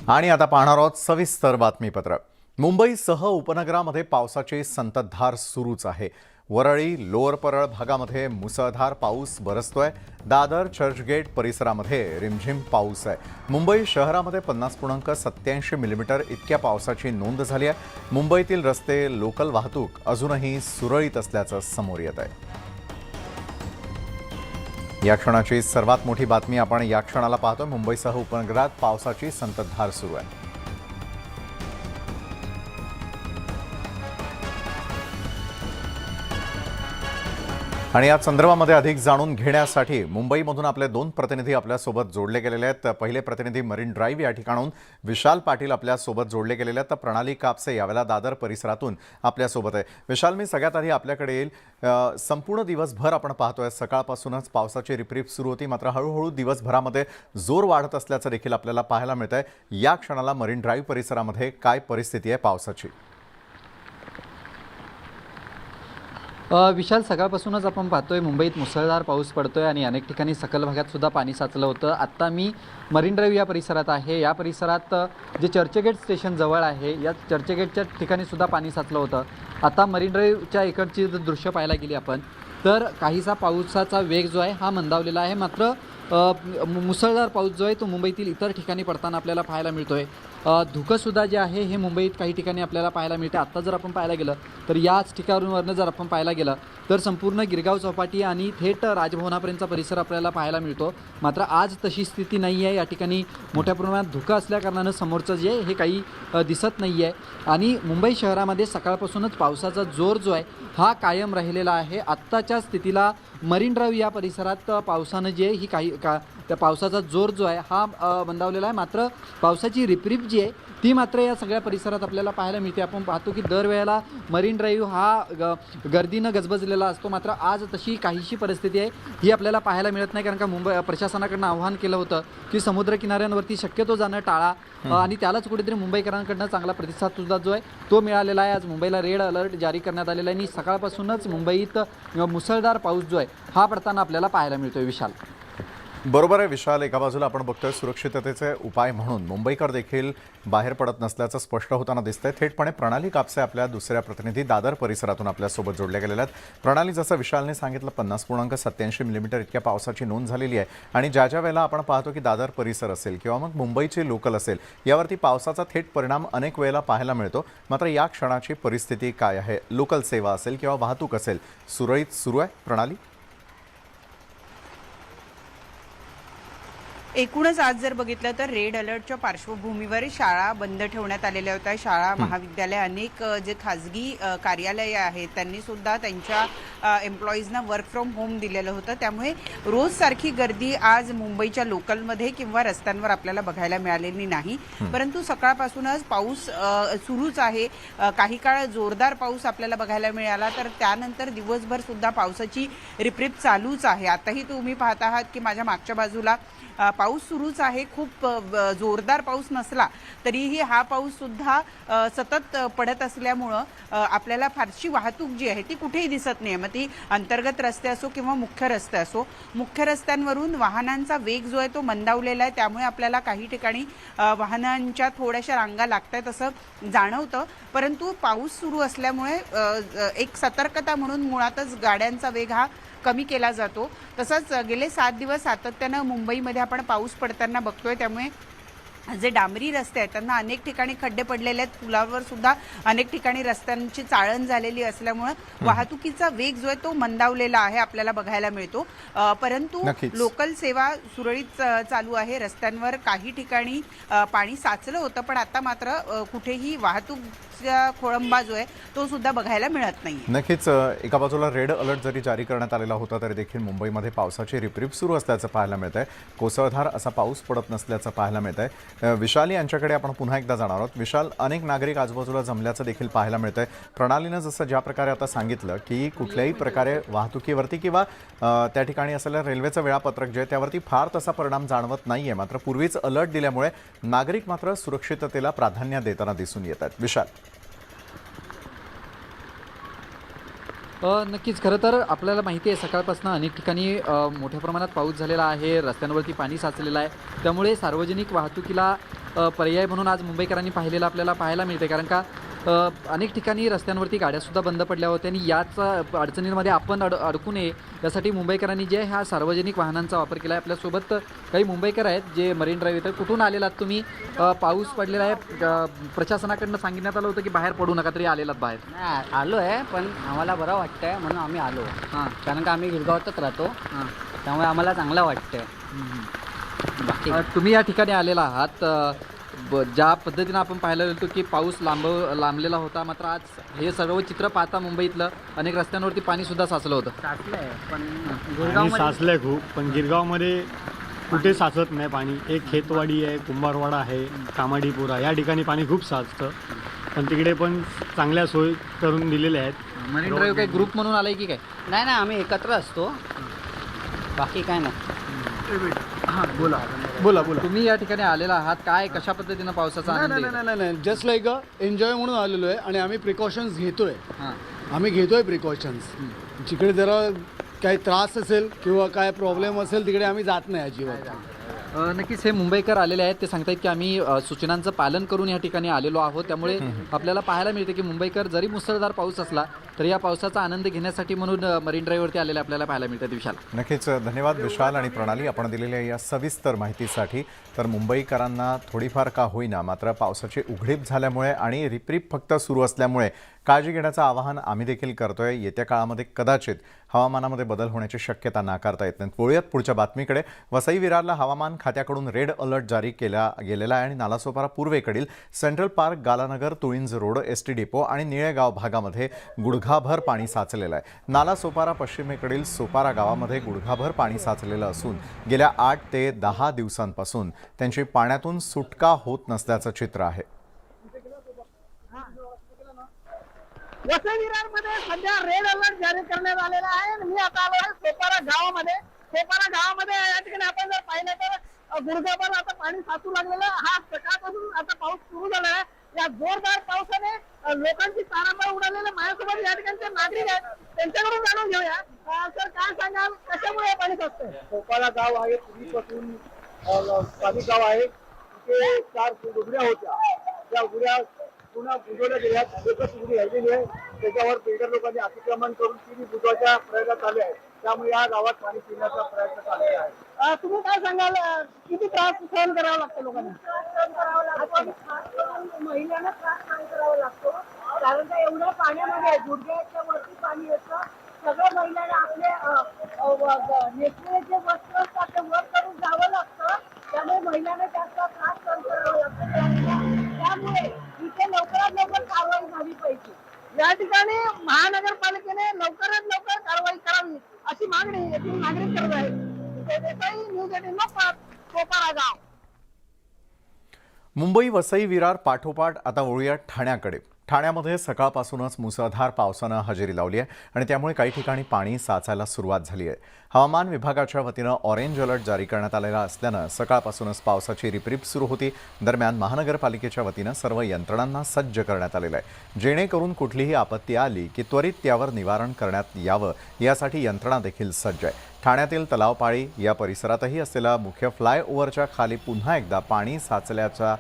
आणि आता पाहणार आहोत सविस्तर बातमीपत्र। मुंबईसह उपनगरामध्ये पावसाची संततधार सुरूच आहे। वरळी लोअर परळ भागामध्ये मुसळधार पाऊस बरसतोय। दादर चर्चगेट परिसरामध्ये रिमझिम पाऊस आहे। मुंबई शहरामध्ये 50.87 मिलीमीटर इतक्या पावसाची नोंद झाली आहे। मुंबईतील रस्ते लोकल वाहतूक अजूनही सुरळीत असल्याचं समोर येत आहे। या क्षणाची सर्वात मोठी बातमी आपण या क्षणाला पाहतोय। मुंबईसह उपनगरात पावसाची संततधार सुरू आहे। आणि या संदर्भामध्ये अधिक जाणून घेण्यासाठी मुंबईमधून आपले दोन प्रतिनिधी आपल्या सोबत जोडले गेलेले आहेत। पहिले प्रतिनिधी मरीन ड्राइव्ह या ठिकाणाहून विशाल पाटील आपल्या सोबत जोडले गेलेले आहेत। तर प्रणाली कापसे यावेळेला दादर परिसरातून आपल्या सोबत आहे। विशाल, मी सगळ्यात आधी आपल्याकडे येईल। संपूर्ण दिवसभर आपण पाहतोय सकाळपासूनच पावसाची रिपरिप सुरू होती, मात्र हळूहळू दिवसभरामध्ये जोर वाढत असल्याचं देखील आपल्याला पाहायला मिळतंय। या क्षणाला मरीन ड्राइव्ह परिसरामध्ये काय परिस्थिती आहे पावसाची? विशाल, सकाळपासूनच आपण पाहतोय मुंबईत मुसळधार पाऊस पडतोय आणि अनेक ठिकाणी सखल भागात सुद्धा पाणी साचलं होतं। आता मी मरीन ड्राइव्ह या परिसरात आहे। या परिसरात जे चर्चगेट स्टेशन जवळ आहे, या चर्चगेटच्या ठिकाणी सुद्धा पाणी साचलं होतं। आता मरीन ड्राइव्हच्या इकडची दृश्य पाहायला गेली आपण तर काहीसा पावसाचा वेग जो आहे हा मंदावलेला आहे, मात्र मुसळधार पाऊस जो आहे तो मुंबईतील इतर ठिकाणी पडताना आपल्याला पाहायला मिळतोय। धुकंसुद्धा जे आहे हे मुंबईत काही ठिकाणी आपल्याला पाहायला मिळते। आत्ता जर आपण पाहायला गेलं तर याच ठिकाणावरून जर आपण पाहायला गेलं तर संपूर्ण गिरगाव चौपाटी आणि थेट राजभवनापर्यंतचा परिसर आपल्याला पाहायला मिळतो। मात्र आज तशी स्थिती नाही आहे। या ठिकाणी मोठ्या प्रमाणात धुकं असल्याकारणानं समोरचं जे आहे हे काही दिसत नाही आहे आणि मुंबई शहरामध्ये सकाळपासूनच पावसाचा जोर जो आहे हा कायम राहिलेला आहे। आत्ताच्या स्थितीला मरीन ड्राइव्ह या परिसरात पावसानं जे ही काही त्या पावसाचा जोर जो आहे हा मंदावलेला आहे, मात्र पावसाची रिपरिप जी आहे ती मात्र या सगळ्या परिसरात आपल्याला पाहायला मिळते। आपण पाहतो की दरवेळेला मरीन ड्राइव्ह हा गर्दीनं गजबजलेला असतो, मात्र आज तशी काहीशी परिस्थिती आहे ही आपल्याला पाहायला मिळत नाही। कारण का मुंबई प्रशासनाकडनं आवाहन केलं होतं की समुद्र किनाऱ्यांवरती शक्यतो जाणं टाळा आणि त्यालाच कुठेतरी मुंबईकरांकडनं चांगला प्रतिसाद सुद्धा जो आहे तो मिळालेला आहे। आज मुंबईला रेड अलर्ट जारी करण्यात आलेला आहे आणि सकाळपासूनच मुंबईत मुसळधार पाऊस जो आहे हा पडताना आपल्याला पाहायला मिळतोय। विशाल, बरोबर आहे विशाल, एका बाजूला आपण बघतोय सुरक्षिततेचे उपाय म्हणून मुंबईकर देखील बाहेर पडत नसल्याचं स्पष्ट होताना दिसतंय। थेटपणे प्रणाली कापसे आपल्या दुसऱ्या प्रतिनिधी दादर परिसरातून आपल्यासोबत जोडले गेलेले आहेत। प्रणाली, जसं विशालने सांगितलं 50.87 मिलीमीटर इतक्या पावसाची नोंद झालेली आहे आणि ज्या वेळेला आपण पाहतो की दादर परिसर असेल किंवा मग मुंबईचे लोकल असेल यावरती पावसाचा थेट परिणाम अनेक वेळेला पाहायला मिळतो, मात्र या क्षणाची परिस्थिती काय आहे? लोकल सेवा असेल किंवा वाहतूक असेल सुरळीत सुरू आहे? प्रणाली, एकूणच आज जर बघितलं तर रेड अलर्टच्या पार्श्वभूमीवर शाळा बंद ठेवण्यात आलेल्या होत्या। शाळा, महाविद्यालय, अनेक जे खाजगी कार्यालय आहेत त्यांनी सुद्धा त्यांच्या एम्प्लॉईजना वर्क फ्रॉम होम दिलेलं होतं। त्यामुळे रोज सारखी गर्दी आज मुंबईच्या लोकलमध्ये किंवा रस्त्यांवर आपल्याला बघायला मिळालेली नाही, परंतु सकाळपासूनच पाऊस सुरूच आहे। काही काळ जोरदार पाऊस आपल्याला बघायला मिळाला, तर त्यानंतर दिवसभर सुद्धा पावसाची रिपरिप चालूच आहे। आताही तुम्ही पाहत आहात की माझ्या मागच्या बाजूला पाऊस सुरूच आहे। खूप जोरदार पाऊस नसला तरीही हा पाऊस सुद्धा सतत पडत असल्यामुळं आपल्याला फारशी वाहतूक जी आहे ती कुठेही दिसत नाही। मग ती अंतर्गत रस्ते असो किंवा मुख्य रस्ते असो, मुख्य रस्त्यांवरून वाहनांचा वेग जो आहे तो मंदावलेला आहे। त्यामुळे आपल्याला काही ठिकाणी वाहनांच्या थोड्याशा रांगा लागतायत असं जाणवतं, परंतु पाऊस सुरू असल्यामुळे एक सतर्कता म्हणून मुळातच गाड्यांचा वेग हा कमी केला जातो। तसंच गेले 7 दिवस सातत्यानं मुंबईमध्ये आपण पाऊस पडताना बघतोय। त्यामुळे जे डांबरी रस्ते आहेत त्यांना अनेक ठिकाणी खड्डे पडलेले आहेत। पुलावर सुद्धा अनेक ठिकाणी रस्त्यांची चाळण झालेली असल्यामुळे वाहतुकीचा वेग जो आहे तो मंदावलेला आहे आपल्याला बघायला मिळतो, परंतु लोकल सेवा सुरळीत चालू आहे। रस्त्यांवर काही ठिकाणी पाणी साचलं होतं, पण आता मात्र कुठेही वाहतूक खोळंबा जो आहे तो सुद्धा बघायला मिळत नाही। नक्कीच एका बाजूला रेड अलर्ट जरी जारी करण्यात आलेला होता तरी देखील मुंबईमध्ये पावसाची रिपरिप सुरू असल्याचं पाहायला मिळतंय। कोसळधार असा पाऊस पडत नसल्याचं पाहायला मिळतंय। विशाल यांच्याकडे आपण पुन्हा एकदा जाणार आहोत। विशाल, अनेक नागरिक आजूबाजूला जमल्याचं देखील पाहायला मिळतंय। प्रणालीनं जसं ज्या प्रकारे आता सांगितलं की कुठल्याही प्रकारे वाहतुकीवरती किंवा त्या ठिकाणी असलेलं रेल्वेचं वेळापत्रक जे आहे त्यावरती फार तसा परिणाम जाणवत नाहीये, मात्र पूर्वीच अलर्ट दिल्यामुळे नागरिक मात्र सुरक्षिततेला प्राधान्य देताना दिसून येत आहेत। विशाल, नक्कीच. खरं तर आपल्याला माहिती आहे सकाळपासून अनेक ठिकाणी मोठ्या प्रमाणात पाऊस झालेला आहे, रस्त्यांवरती पाणी साचलेलं आहे. त्यामुळे सार्वजनिक वाहतुकीला पर्याय म्हणून आज मुंबईकरांनी पाहिलेलं आपल्याला पाहायला मिळते. कारण का अनेक ठिकाणी रस्त्यांवरती गाड्यासुद्धा बंद पडल्या होत्या आणि याच अडचणींमध्ये आपण अडकू नये यासाठी मुंबईकरांनी जे ह्या सार्वजनिक वाहनांचा वापर केला आहे. आपल्यासोबत काही मुंबईकर आहेत जे मरीन ड्राईव्ह येतात. कुठून आलेलात तुम्ही? पाऊस पडलेला आहे, प्रशासनाकडनं सांगण्यात आलं होतं की बाहेर पडू नका, तरी आलेलात बाहेर. नाही आलो आहे, पण आम्हाला बरं वाटतंय म्हणून आम्ही आलो. हां कारण का आम्ही गिरगावातच राहतो, हां. त्यामुळे आम्हाला चांगलं वाटतंय. बाकी तुम्ही या ठिकाणी आलेला आहात. ज्या पद्धतीनं आपण पाहायला गेलो की पाऊस लांबलेला होता, मात्र आज हे सर्व चित्र पाहता मुंबईतलं अनेक रस्त्यांवरती पाणीसुद्धा साचलं होतं. साचलंय, पण पाणी गिरगावमध्ये साचलंय खूप, पण गिरगावमध्ये कुठे साचत नाही पाणी. एक खेतवाडी आहे, कुंभारवाडा आहे, कामाडीपुरा, या ठिकाणी पाणी खूप साचतं. पण तिकडे पण चांगल्या सोयी करून दिलेल्या आहेत. मरीन ड्राईव्ह काही ग्रुप म्हणून आलाय की काय? नाही नाही आम्ही एकत्र असतो, बाकी काय नाही. बोला बोला बोला. तुम्ही या ठिकाणी आलेला आहात, काय कशा पद्धतीनं पावसाचा नाही आनंद नाही आहे? नाही नाही नाही जस्ट लाईक एन्जॉय म्हणून आलेलो आहे आणि आम्ही प्रिकॉशन्स घेतोय. हां आम्ही घेतोय प्रिकॉशन्स. जिकडे जरा काही त्रास असेल किंवा काय प्रॉब्लेम असेल तिकडे आम्ही जात नाही अजिबात. नक्कीच हे मुंबईकर आलेले आहेत. ते सांगतायत की आम्ही सूचनांचं पालन करून या ठिकाणी आलेलो आहोत. त्यामुळे आपल्याला पाहायला मिळते की मुंबईकर जरी मुसळधार पाऊस असला तरी या पावसाचा आनंद घेण्यासाठी म्हणून मरीन ड्राईव्हवरती आलेले आपल्याला पाहायला मिळतात. विशाल. नक्कीच धन्यवाद विशाल आणि प्रणाली, आपण दिलेल्या या सविस्तर माहितीसाठी. तर मुंबईकरांना थोडीफार का होईना मात्र पावसाची उघडीप झाल्यामुळे आणि रिपरिप फक्त सुरू असल्यामुळे काळजी घेण्याचं आवाहन आम्ही देखील करतोय. येत्या काळामध्ये कदाचित हवामानामध्ये बदल होण्याची शक्यता नाकारता येत नाही. वळूयात पुढच्या बातमीकडे. वसई विरारला हवामान खात्याकडून रेड अलर्ट जारी केला गेलेला आहे आणि नालासोपारा पूर्वेकडील central park, Galanagar, Tulinj road, ST depot आणि निळेगाव भागामध्ये गुडघाभर पाणी साचलेलं आहे. नालासोपारा पश्चिमेकडील सोपारा गावामध्ये गुडघाभर पाणी साचलेलं असून गेल्या 8 ते 10 दिवसांपासून त्यांची पाण्यातून सुटका होत नसल्याचं चित्र आहे. वसई विरारमध्ये सध्या रेड अलर्ट जारी करण्यात आलेला आहे आणि मी आता आलो आहे सोपारा गावामध्ये. सोपारा गावामध्ये या ठिकाणी आपण जर पाहिलं तर गुडघाभर आता पाणी साचू लागलेलं. हा सकाळपासून आता पाऊस सुरू झाला आहे. या जोरदार पावसाने लोकांची तारांबळ उडालेली. माझ्यासोबत या ठिकाणचे नागरिक आहेत, त्यांच्याकडून जाणून घेऊया. सर काय सांगाल, कशामुळे पाणी साचतंय? सोपारा गाव आहे, पूर्वीपासून पाणी गाव आहे. तिथे 4 उघड्या होत्या, त्या उघड्या पुन्हा बुजवल्या गेल्या. एकच उघडी राहिलेली आहे, त्याच्यावर बिल्डर लोकांनी अतिक्रमण करून ती बुजवायच्या प्रयत्न चालू आहे. त्यामुळे या गावात पाणी पिण्याचा प्रयत्न चाललेला आहे. तुम्ही काय सांगाल, किती त्रास सहन करावा लागतो लोकांना? महिलांना त्रास सहन करावा लागतो, कारण का एवढ्या पाण्यामध्ये गुडघ्याच्या वरती पाणी येतं. सगळ्या महिलांना आपले नेसलेले जे वस्त्र असतात ते वर करून जावं लागतं. त्यामुळे महिलांना जास्त त्रास सहन करावा लागतो. त्यामुळे इथे लवकरात लवकर कारवाई झाली पाहिजे. या ठिकाणी महानगरपालिकेने लवकरात लवकर कारवाई करावी अशी मागणी येथील नागरिक करत आहेत. देसाई, न्यूज 18 सोपारा गाव. मुंबई वसई विरार पाठोपाठ आता वळूया ठाण्याकडे. ठाण्यामध्ये सकाळपासूनच मुसळधार पावसानं हजेरी लावली आहे आणि त्यामुळे काही ठिकाणी पाणी साचायला सुरुवात झाली आहे. हवामान विभागाच्या वतीनं ऑरेंज अलर्ट जारी करण्यात आलेला असल्यानं सकाळपासूनच पावसाची रिपरिप सुरू होती. दरम्यान महानगरपालिकेच्या वतीनं सर्व यंत्रणांना सज्ज करण्यात आलेलं आहे, जेणेकरून कुठलीही आपत्ती आली की त्वरित त्यावर निवारण करण्यात यावं यासाठी यंत्रणा देखील सज्ज आहे. ठाण्यातील तलावपाळी या परिसरातही असलेल्या मुख्य फ्लायओव्हरच्या खाली पुन्हा एकदा पाणी साचल्याच्या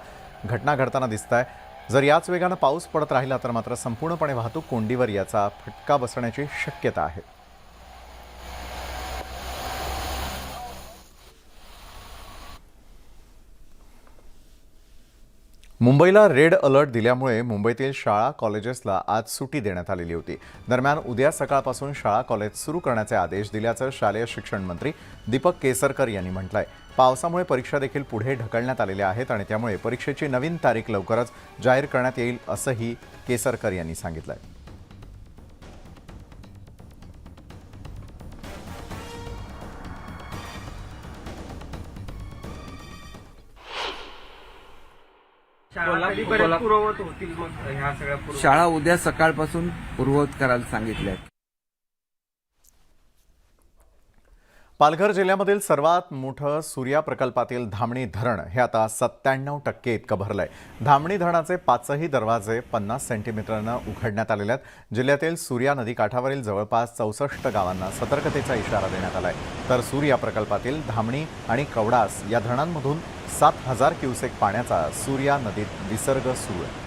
घटना घडताना दिसत आहे. जर याच वेगानं पाऊस पडत राहिला तर मात्र संपूर्णपणे वाहतूक कोंडीवर याचा फटका बसण्याची शक्यता आहे. मुंबईला रेड अलर्ट दिल्यामुळे मुंबईतील शाळा कॉलेजेसला आज सुट्टी देण्यात आलेली होती. दरम्यान उद्या सकाळपासून शाळा कॉलेज सुरू करण्याचे आदेश दिल्याचं शालेय शिक्षण मंत्री दीपक केसरकर यांनी म्हटलंय. पावसामुळे परीक्षा देखील पुढे ढकलण्यात आलेल्या आहेत आणि त्यामुळे परीक्षेची नवीन तारीख लवकरच जाहीर करण्यात येईल असंही केसरकर यांनी सांगितलंय. शाळा उद्या सकाळपासून पूर्ववत करायला सांगितल्या. पालघर जिल्ह्यामधील सर्वात मोठं सूर्या प्रकल्पातील धामणी धरण हे आता 97% इतकं भरलंय. धामणी धरणाचे 5ही दरवाजे 50 सेंटीमीटरनं उघडण्यात आलेले आहेत. जिल्ह्यातील सूर्या नदी काठावरील जवळपास 64 गावांना सतर्कतेचा इशारा देण्यात आलाय. तर सूर्या प्रकल्पातील धामणी आणि कवडास या धरणांमधून 7000 क्युसेक पाण्याचा सूर्या नदीत विसर्ग सुरू आहे.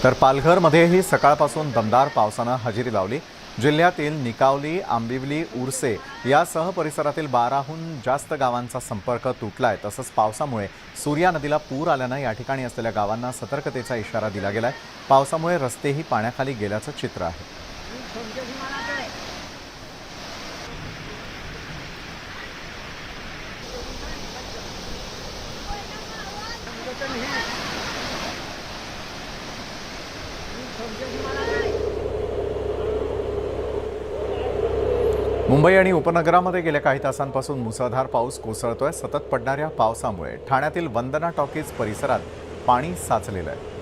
तर पालघरमध्येही सकाळपासून दमदार पावसानं हजेरी लावली. जिल्ह्यातील निकावली, आंबिवली, उरसे यासह परिसरातील 12हून जास्त गावांचा संपर्क तुटलाय. तसंच पावसामुळे सूर्या नदीला पूर आल्यानं या ठिकाणी असलेल्या गावांना सतर्कतेचा इशारा दिला गेलाय. पावसामुळे रस्तेही पाण्याखाली गेल्याचं चित्र आहे. मुंबई आणि उपनगरामध्ये गेल्या काही तासांपासून मुसळधार पाऊस कोसळतोय. सतत पडणाऱ्या पावसामुळे ठाण्यातील वंदना टॉकीज परिसरात पाणी साचलेलं आहे.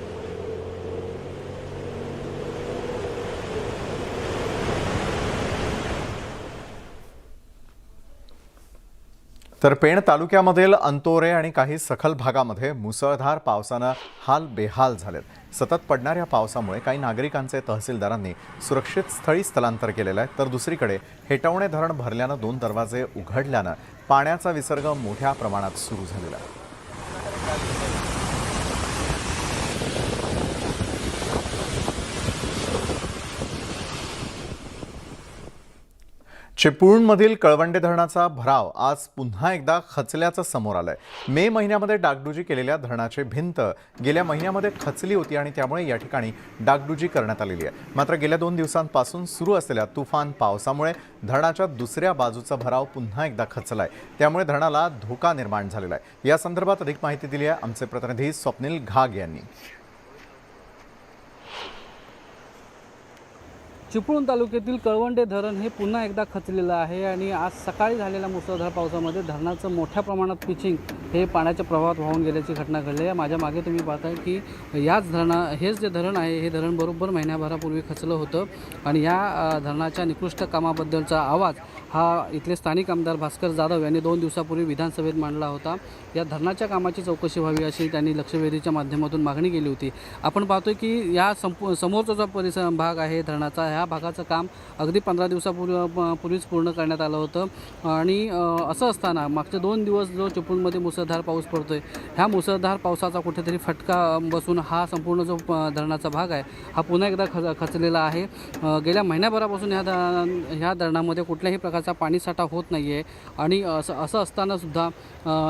तर पेण तालुक्यामधील अंतोरे आणि काही सखल भागामध्ये मुसळधार पावसानं हाल बेहाल झालेत. सतत पडणाऱ्या पावसामुळे काही नागरिकांचे तहसीलदारांनी सुरक्षित स्थळी स्थलांतर केलेलं आहे. तर दुसरीकडे हेटवणे धरण भरल्यानं 2 दरवाजे उघडल्यानं पाण्याचा विसर्ग मोठ्या प्रमाणात सुरू झालेला आहे. चिपळूणमधील कळवंडे धरणाचा भराव आज पुन्हा एकदा खचल्याचं समोर आलंय. मे महिन्यामध्ये डागडुजी केलेल्या धरणाची भिंत गेल्या महिन्यामध्ये खचली होती आणि त्यामुळे या ठिकाणी डागडुजी करण्यात आलेली आहे. मात्र गेल्या 2 दिवसांपासून सुरू असलेल्या तुफान पावसामुळे धरणाच्या दुसऱ्या बाजूचा भराव पुन्हा एकदा खचलाय. त्यामुळे धरणाला धोका निर्माण झालेला आहे. या संदर्भात अधिक माहिती दिली आहे आमचे प्रतिनिधी स्वप्नील घाग यांनी. चिपळूण तालुक्यातील कळवंडे धरण हे पुन्हा एकदा खचलेलं आहे आणि आज सकाळी झालेल्या मुसळधार पावसामध्ये धरणाचं मोठ्या प्रमाणात पिचिंग हे पाण्याच्या प्रवाहात वाहून गेल्याची घटना घडली आहे. माझ्या मागे तुम्ही पाहताय की हेच जे धरण आहे हे धरण बरोबर महिन्याभरापूर्वी खचलं होतं आणि या धरणाच्या निकृष्ट कामाबद्दलचा आवाज हा इथले स्थानिक आमदार भास्कर जाधव यांनी 2 दिवसापूर्वी विधानसभेत मांडला होता. या धरणाच्या कामाची चौकशी व्हावी अशी त्यांनी लक्षवेधीच्या माध्यमातून मागणी केली होती. आपण पाहतोय की या समोरचा जो भाग आहे धरणाचा, ह्या भागाचं काम अगदी 15 दिवसापूर्वीच पूर्ण करण्यात आलं होतं आणि असं असताना मागचे 2 दिवस जो चिपळूणमध्ये मुसळधार पाऊस पडतोय, ह्या मुसळधार पावसाचा कुठेतरी फटका बसून हा संपूर्ण जो धरणाचा भाग आहे हा पुन्हा एकदा खचलेला आहे. गेल्या महिन्याभरापासून ह्या धरणामध्ये कुठल्याही प्रकारचा पाणीसाठा होत नाही आहे आणि असं असताना सुद्धा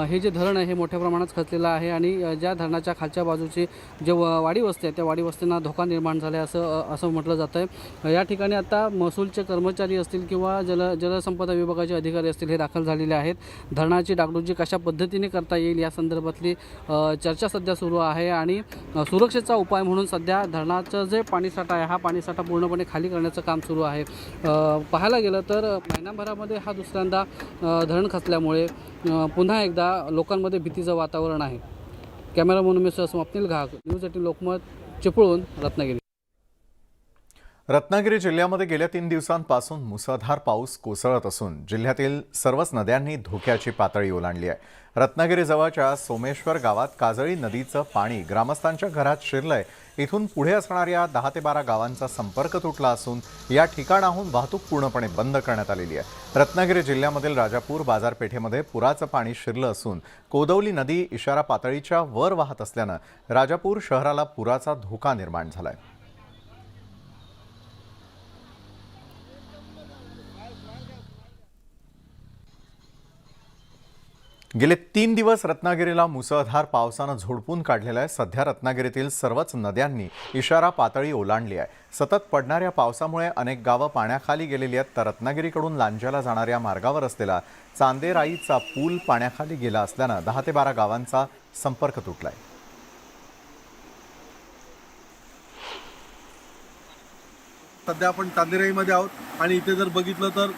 हे जे धरण आहे हे मोठ्या प्रमाणात खचलेलं आहे आणि ज्या धरणाच्या खालच्या बाजूची जे वाडी वस्ती आहे त्या वाडी वस्तींना धोका निर्माण झाला आहे असं म्हटलं जातं आहे. या ठिकाणी आता महसूलचे कर्मचारी असतील किंवा जलसंपदा विभागाचे अधिकारी असतील हे दाखल झालेले आहेत. धरणाची डागडुजी कशा पद्धतीने करता येईल या संदर्भातली चर्चा सध्या सुरू आहे आणि सुरक्षेचा उपाय म्हणून सध्या धरणाचं जे पाणीसाठा आहे हा पाणीसाठा पूर्णपणे खाली करण्याचं काम सुरू आहे. पाहायला गेलं तर महिन्याभरामध्ये हा दुसऱ्यांदा धरण खचल्यामुळे पुन्हा एकदा लोकांमध्ये भीतीचं वातावरण आहे. Cameraman mister Swapnil Ghag, news 18 Lokmat, Chiplun, Ratnagiri. Ratnagiri जिल्ह्यामध्ये गेल्या 3 दिवसांपासून मुसळधार पाऊस कोसळत असून जिल्ह्यातील सर्वच नद्यांनी धोक्याची पातळी ओलांडली आहे. रत्नागिरीजवळच्या सोमेश्वर गावात काजळी नदीचं पाणी ग्रामस्थांच्या घरात शिरलंय. इथून पुढे असणाऱ्या 10 ते 12 गावांचा संपर्क तुटला असून या ठिकाणाहून वाहतूक पूर्णपणे बंद करण्यात आलेली आहे. रत्नागिरी जिल्ह्यामधील राजापूर बाजारपेठेमध्ये पुराचं पाणी शिरलं असून कोदवली नदी इशारा पातळीच्या वर वाहत असल्यानं राजापूर शहराला पुराचा धोका निर्माण झालाय. गेले 3 दिवस रत्नागिरीला मुसळधार पावसानं झोडपून काढलेला आहे. सध्या रत्नागिरीतील सर्वच नद्यांनी इशारा पातळी ओलांडली आहे. सतत पडणाऱ्या पावसामुळे अनेक गावं पाण्याखाली गेलेली आहेत. तर रत्नागिरीकडून लांज्याला जाणाऱ्या मार्गावर असलेला चांदेराईचा पूल पाण्याखाली गेला असल्यानं 10 ते 12 गावांचा संपर्क तुटलाय. सध्या आपण चांदेराईमध्ये आहोत आणि इथे जर बघितलं तर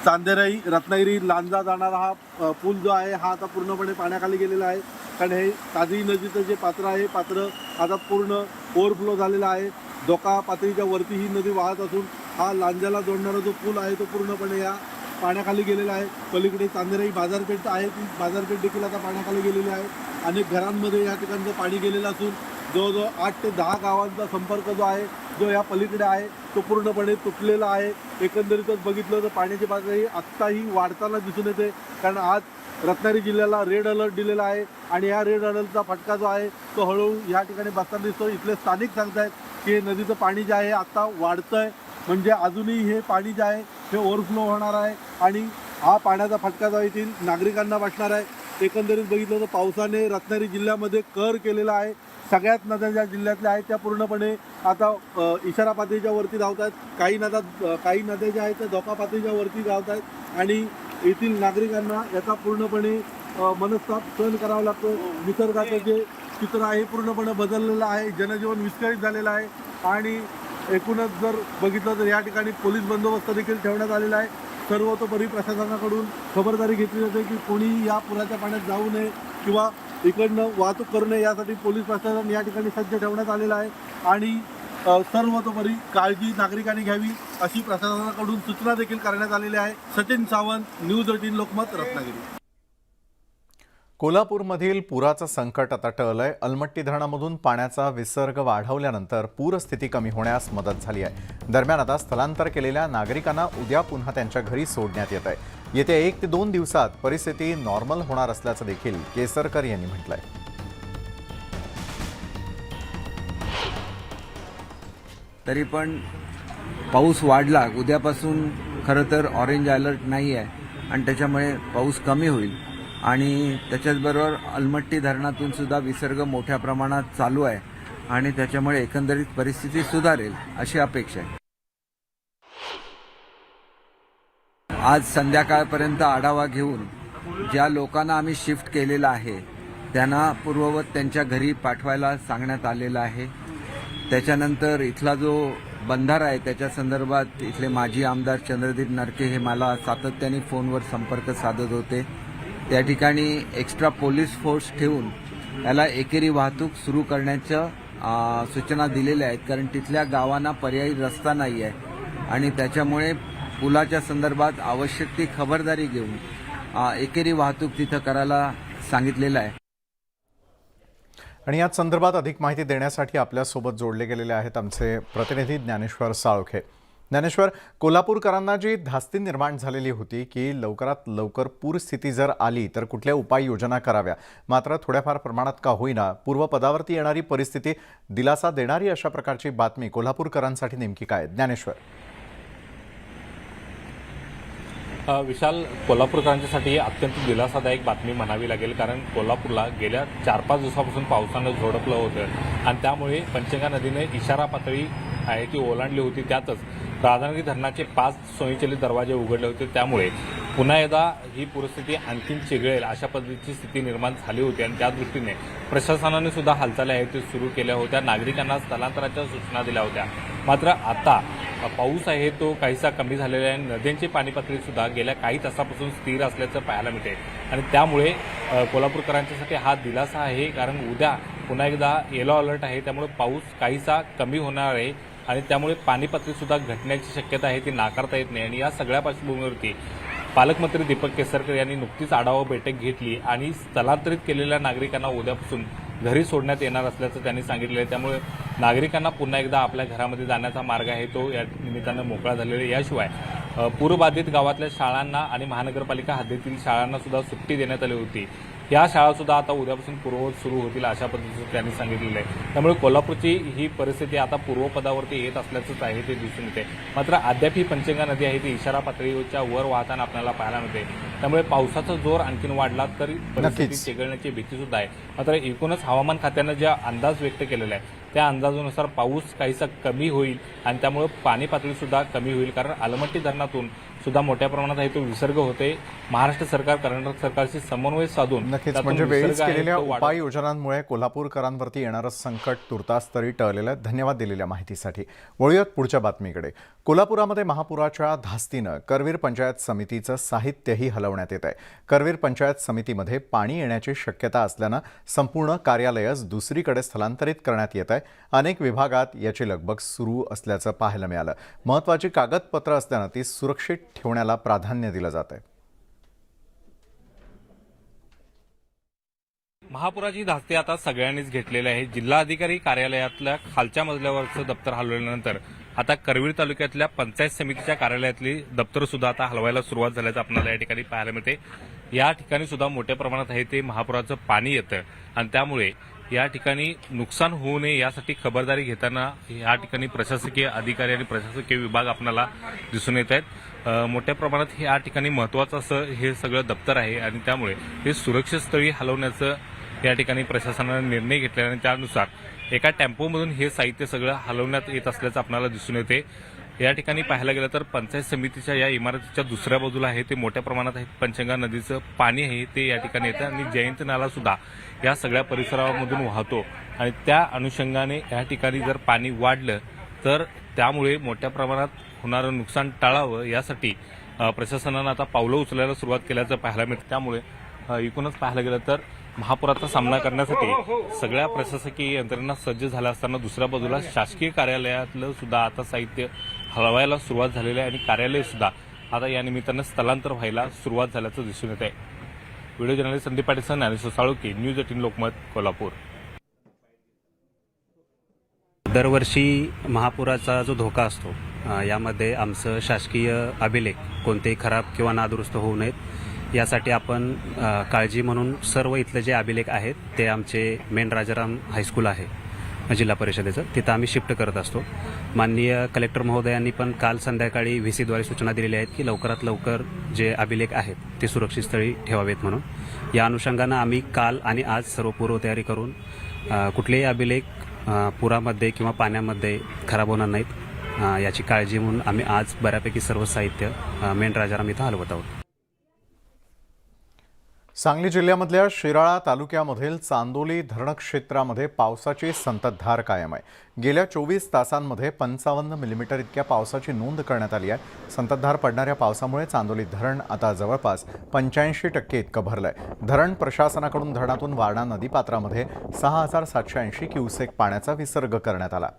चांदेराई रत्नागिरी लांजा जाणारा हा पूल जो आहे हा आता पूर्णपणे पाण्याखाली गेलेला आहे. कारण हे काजळी नदीचं जे पात्र आहे पात्र आता पूर्ण ओव्हरफ्लो झालेला आहे. धोका पातळीच्या वरती ही नदी वाहत असून हा लांजाला जोडणारा जो पूल आहे तो पूर्णपणे या पाण्याखाली गेलेला आहे. पलीकडे चांदेराई बाजारपेठ आहे ती बाजारपेठ देखील आता पाण्याखाली गेलेली आहे. अनेक घरांमध्ये या ठिकाणचं पाणी गेलेलं असून जवळजवळ 8 ते 10 गावांचा संपर्क जो आहे जो या पलीकडे आहे तो पूर्णपणे तुटलेला आहे. एकंदरीतच बघितलं तर पाण्याची पातळी आत्ताही वाढताना दिसून येते. कारण आज रत्नागिरी जिल्ह्याला रेड अलर्ट दिलेला आहे आणि या रेड अलर्टचा फटका जो आहे तो हळूहळू या ठिकाणी बसताना दिसतो. इथले स्थानिक सांगतायत की नदीचं पाणी जे आहे आत्ता वाढतंय म्हणजे अजूनही हे पाणी जे आहे हे ओव्हरफ्लो होणार आहे आणि हा पाण्याचा फटका जो येथील नागरिकांना बसणार आहे. एकंदरीत बघितलं तर पावसाने रत्नागिरी जिल्ह्यामध्ये कहर केलेला आहे. सगळ्याच नद्या ज्या जिल्ह्यातल्या आहेत त्या पूर्णपणे आता इशारा पातळीच्या वरती धावत आहेत. काही नद्या ज्या आहेत त्या धोका पातळीच्या वरती धावत आहेत आणि येथील नागरिकांना याचा पूर्णपणे मनस्ताप सहन करावा लागतो. निसर्गाचं जे चित्र आहे पूर्णपणे बदललेलं आहे. जनजीवन विस्कळीत झालेलं आहे आणि एकूणच जर बघितलं तर या ठिकाणी पोलीस बंदोबस्त देखील ठेवण्यात आलेला आहे. सर्वतोपरी प्रशासनाकडून खबरदारी घेतली जाते की कोणी या पुराच्या पाण्यात जाऊ नये किंवा इकडनं वाहतूक करू नये यासाठी पोलीस प्रशासन या ठिकाणी सज्ज ठेवण्यात आलेलं आहे आणि सर्वतोपरी काळजी नागरिकांनी घ्यावी अशी प्रशासनाकडून सूचना देखील करण्यात आलेल्या आहे. सचिन सावंत, न्यूज 18 लोकमत, रत्नागिरी. कोल्हापूरमधील पुराचं संकट आता टळलंय. अलमट्टी धरणामधून पाण्याचा विसर्ग वाढवल्यानंतर पूरस्थिती कमी होण्यास मदत झाली आहे. दरम्यान आता स्थलांतर केलेल्या नागरिकांना उद्या पुन्हा त्यांच्या घरी सोडण्यात येत आहे. येत्या 1 ते 2 दिवसात परिस्थिती नॉर्मल होणार असल्याचं देखील केसरकर यांनी म्हटलंय. तरी पण पाऊस वाढला. उद्यापासून खरं तर ऑरेंज अलर्ट नाही आहे आणि त्याच्यामुळे पाऊस कमी होईल आणि त्याच्याचबरोबर अलमट्टी धरणातून सुद्धा विसर्ग मोठ्या प्रमाणात चालू आहे आणि त्याच्यामुळे एकंदरीत परिस्थिती सुधारेल अशी अपेक्षा आहे. आज संध्याकाळपर्यंत आढावा घेऊन ज्या लोकांना आम्ही शिफ्ट केलेलं आहे त्यांना पूर्ववत त्यांच्या घरी पाठवायला सांगण्यात आलेलं आहे. त्याच्यानंतर इथला जो बंधारा आहे त्याच्या संदर्भात इथले माजी आमदार चंद्रदीप नरके हे मला सातत्याने फोनवर संपर्क साधत होते. त्या ठिकाणी एक्स्ट्रा पोलीस फोर्स ठेवून याला एकेरी वाहतूक सुरू करण्याच्या सूचना दिलेल्या आहेत. कारण तिथल्या गावांना पर्यायी रस्ता नाही आहे आणि त्याच्यामुळे पुलाच्या संदर्भात आवश्यक ती खबरदारी घेऊन एकेरी वाहतूक तिथं करायला सांगितलेलं आहे. आणि याच संदर्भात अधिक माहिती देण्यासाठी आपल्यासोबत जोडले गेलेले आहेत आमचे प्रतिनिधी ज्ञानेश्वर साळोखे. ज्ञानेश्वर, कोल्हापूरकरांना जी धास्ती निर्माण झालेली होती की लवकरात लवकर पूरस्थिती जर आली तर कुठल्या उपाययोजना कराव्या, मात्र थोड्याफार प्रमाणात का होईना पूर्वपदावरती येणारी परिस्थिती दिलासा देणारी अशा प्रकारची बातमी कोल्हापूरकरांसाठी नेमकी काय? ज्ञानेश्वर. विशाल, कोल्हापूरकरांच्यासाठी अत्यंत दिलासादायक बातमी म्हणावी लागेल. कारण कोल्हापूरला गेल्या 4-5 दिवसापासून पावसानं झोडपलं होतं आणि त्यामुळे पंचगंगा नदीने इशारा पातळी आहे ती ओलांडली होती. त्यातच राधानगरी धरणाचे 5 स्वयंचलित दरवाजे उघडले होते. त्यामुळे पुन्हा एकदा ही परिस्थिती आणखीन चिघळेल अशा पद्धतीची स्थिती निर्माण झाली होती आणि त्या दृष्टीने प्रशासनाने सुद्धा हालचाली आहेत ते सुरू केल्या होत्या. नागरिकांना स्थलांतराच्या सूचना दिल्या होत्या. मात्र आता पाऊस आहे तो काहीसा कमी झालेला आहे. नद्यांची पाणी पातळी सुद्धा गेल्या काही तासापासून स्थिर असल्याचं पाहायला मिळते आणि त्यामुळे कोल्हापूरकरांच्यासाठी हा दिलासा आहे. कारण उद्या पुन्हा एकदा येलो अलर्ट आहे. त्यामुळे पाऊस काहीसा कमी होणार आहे आणि त्यामुळे पाणी पातळी सुद्धा घटण्याची शक्यता आहे ती नाकारता येत नाही. आणि या सगळ्या पार्श्वभूमीवरती पालकमंत्री दीपक केसरकर यांनी नुकतीच आढावा बैठक घेतली आणि स्थलांतरित केलेल्या नागरिकांना उद्यापासून घरी सोडण्यात येणार असल्याचं त्यांनी सांगितलं आहे. त्यामुळे नागरिकांना पुन्हा एकदा आपल्या घरामध्ये जाण्याचा मार्ग आहे तो या निमित्तानं मोकळा झालेला आहे. याशिवाय पूरबाधित गावातल्या शाळांना आणि महानगरपालिका हद्दीतील शाळांना सुद्धा सुट्टी देण्यात आली होती. या शाळा सुद्धा आता उद्यापासून पूर्ववत सुरू होतील अशा पद्धतीचं त्यांनी सांगितलेलं आहे. त्यामुळे कोल्हापूरची ही परिस्थिती आता पूर्वपदावरती येत असल्याचंच आहे ते दिसून येते. मात्र अद्याप ही पंचगंगा नदी आहे ती इशारा पातळीच्या वर वाहताना आपल्याला पाहायला मिळते. त्यामुळे पावसाचा जोर आणखीन वाढला तरी परिस्थिती चिघळण्याची भीती सुद्धा आहे. मात्र एकूणच हवामान खात्यानं ज्या अंदाज व्यक्त केलेला आहे त्या अंदाजानुसार पाऊस काहीसा कमी होईल आणि त्यामुळे पाणी पातळी सुद्धा कमी होईल. कारण अलमट्टी धरणातून सुद्धा मोठ्या प्रमाणात आहे तो विसर्ग होते. महाराष्ट्र सरकार कर्नाटक सरकारशी समन्वय साधून नक्कीच त्यातून म्हणजे वेळीच विसर्ग आहे केलेल्या तो वाढत- उपाययोजनांमुळे कोल्हापूरकरांवरती येणारं संकट तुर्तास तरी टळलेलं आहे. धन्यवाद दिलेल्या माहितीसाठी. वळूयात पुढच्या बातमीकडे. कोल्हापुरामध्ये महापुराच्या धास्तीनं करवीर पंचायत समितीचं साहित्यही हलवण्यात येत आहे. करवीर पंचायत समितीमध्ये पाणी येण्याची शक्यता असल्यानं संपूर्ण कार्यालयच दुसरीकडे स्थलांतरित करण्यात येत आहे. अनेक विभागात याची लगबग सुरू असल्याचं पाहायला मिळालं. महत्त्वाची कागदपत्रं असल्यानं ती सुरक्षित ठेवण्याला प्राधान्य दिलं जात आहे. महापुराची धास्ती आता सगळ्यांनीच घेतलेली आहे. जिल्हाधिकारी कार्यालयातल्या खालच्या मजल्यावरचं दप्तर हलवल्यानंतर आता करवीर तालुक्यातल्या पंचायत समितीच्या कार्यालयातली दप्तर सुद्धा आता हलवायला सुरुवात झाल्याचं आपल्याला या ठिकाणी पाहायला मिळते. या ठिकाणी सुद्धा मोठ्या प्रमाणात आहे ते महापुराचं पाणी येतं आणि त्यामुळे या ठिकाणी नुकसान होऊ नये यासाठी खबरदारी घेताना या ठिकाणी प्रशासकीय अधिकारी आणि प्रशासकीय विभाग आपल्याला दिसून येत आहेत. मोठ्या प्रमाणात या ठिकाणी महत्त्वाचं असं हे सगळं दप्तर आहे आणि त्यामुळे हे सुरक्षित स्थळी हलवण्याचं या ठिकाणी प्रशासनाने निर्णय घेतला आणि त्यानुसार एका टेम्पोमधून हे साहित्य सगळं हलवण्यात येत असल्याचं आपल्याला दिसून येते. या ठिकाणी पाहायला गेलं तर पंचायत समितीच्या या इमारतीच्या दुसऱ्या बाजूला आहे ते मोठ्या प्रमाणात आहे पंचगंगा नदीचं पाणी आहे ते या ठिकाणी येतं आणि जयंत नाला सुद्धा या सगळ्या परिसरामधून वाहतो आणि त्या अनुषंगाने या ठिकाणी जर पाणी वाढलं तर त्यामुळे मोठ्या प्रमाणात होणारं नुकसान टाळावं यासाठी प्रशासनानं आता पावलं उचलायला सुरुवात केल्याचं पाहायला मिळतं. त्यामुळे एकूणच पाहायला गेलं तर महापुराचा सामना करण्यासाठी सगळ्या प्रशासकीय यंत्रणा सज्ज झाल्या असताना दुसऱ्या बाजूला शासकीय कार्यालयातलं सुद्धा आता साहित्य हलवायला सुरुवात झालेली आहे आणि कार्यालय सुद्धा आता या निमित्तानं स्थलांतर व्हायला सुरुवात झाल्याचं दिसून येत आहे. Video journalist Sandeep Patil, Dnyaneshwar Salunkhe, news 18 Lokmat, Kolhapur. दरवर्षी महापुराचा जो धोका असतो यामध्ये आमचं शासकीय अभिलेख कोणतेही खराब किंवा नादुरुस्त होऊ नयेत यासाठी आपण काळजी म्हणून सर्व इथले जे अभिलेख आहेत ते आमचे मेन राजाराम हायस्कूल आहे जिल्हा परिषदेचं, तिथं आम्ही शिफ्ट करत असतो. माननीय कलेक्टर महोदयांनी पण काल संध्याकाळी VC द्वारे सूचना दिलेल्या आहेत की लवकरात लवकर जे अभिलेख आहेत ते सुरक्षित स्थळी ठेवावेत म्हणून. या अनुषंगानं आम्ही काल आणि आज सर्व पूर्वतयारी करून कुठलेही अभिलेख पुरामध्ये किंवा पाण्यामध्ये खराब होणार नाहीत याची काळजी म्हणून आम्ही आज बऱ्यापैकी सर्व साहित्य मेन राजाराम इथं हलवत आहोत. सांगली जिल्ह्यामधल्या शिराळा तालुक्यामधील चांदोली धरण क्षेत्रामध्ये पावसाची संततधार कायम आहे. गेल्या 24 तासांमध्ये 55 मिलीमीटर इतक्या पावसाची नोंद करण्यात आली आहे. संततधार पडणाऱ्या पावसामुळे चांदोली धरण आता जवळपास 85% इतकं भरलंय. धरण प्रशासनाकडून धरणातून वारणा नदीपात्रामध्ये 6780 क्युसेक पाण्याचा विसर्ग करण्यात आला.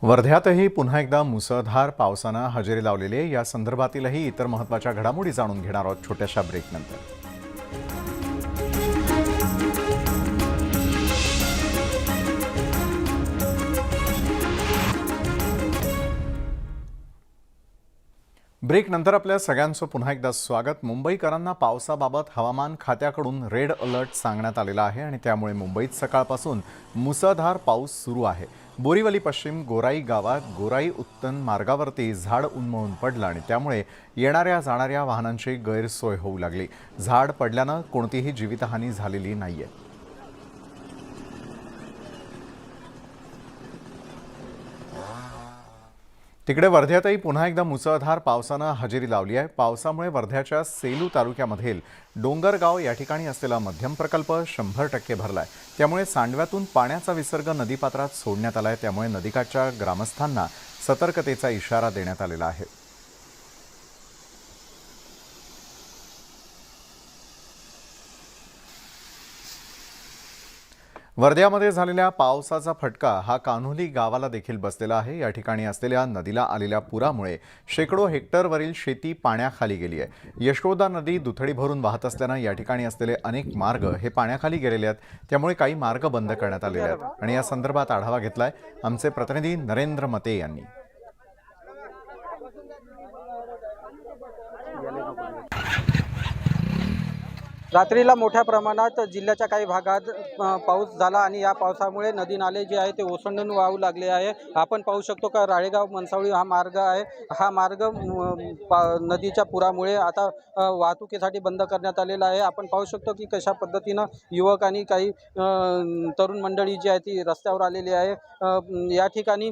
वर्ध्यातही पुन्हा एकदा मुसळधार पावसानं हजेरी लावलेली आहे. या संदर्भातीलही इतर महत्त्वाच्या घडामोडी जाणून घेणार आहोत छोट्याशा ब्रेकनंतर. ब्रेकनंतर आपल्या सगळ्यांचं पुन्हा एकदा स्वागत. मुंबईकरांना पावसाबाबत हवामान खात्याकडून रेड अलर्ट सांगण्यात आलेला आहे आणि त्यामुळे मुंबईत सकाळपासून मुसळधार पाऊस सुरू आहे. बोरीवली पश्चिम गोराई गावात गोराई उत्तन मार्गावरती झाड उन्मळून पडलं आणि त्यामुळे येणाऱ्या जाणाऱ्या वाहनांची गैरसोय होऊ लागली. झाड पडल्यानं कोणतीही जीवितहानी झालेली नाहीये. तिकडे वर्ध्यातही पुन्हा एकदा मुसळधार पावसानं हजेरी लावली आहे. पावसामुळे वर्ध्याच्या सेलू तालुक्यामधील डोंगरगाव या ठिकाणी असलेला मध्यम प्रकल्प 100% भरलाय. त्यामुळे सांडव्यातून पाण्याचा विसर्ग नदीपात्रात सोडण्यात आलाय. त्यामुळे नदीकाठच्या ग्रामस्थांना सतर्कतेचा इशारा देण्यात आलेला आहे. वर्ध्यामध्ये झालेल्या पावसाचा फटका हा कान्होली गावाला देखील बसलेला आहे. या ठिकाणी असलेल्या नदीला आलेल्या पुरामुळे शेकडो हेक्टरवरील शेती पाण्याखाली गेली आहे. यशोदा नदी दुथडी भरून वाहत असल्यानं या ठिकाणी असलेले अनेक मार्ग हे पाण्याखाली गेलेले आहेत. त्यामुळे काही मार्ग बंद करण्यात आलेले आहेत आणि या संदर्भात आढावा घेतलाय आमचे प्रतिनिधी नरेंद्र मते यांनी. रात्रीला मोठ्या प्रमाणात जिल्ह्याच्या काही भागात पाऊस झाला आणि या पावसामुळे नदी नाले जे आहे ते ओसंडून वाहू लागले आहे. आपण पाहू शकतो का राळेगाव मनसावळी हा मार्ग आहे, हा मार्ग नदीच्या पुरामुळे आता वाहतुकीसाठी बंद करण्यात आलेला आहे. आपण पाहू शकतो की कशा पद्धतीनं युवक आणि काही तरुण मंडळी जी आहे ती रस्त्यावर आलेली आहे. या ठिकाणी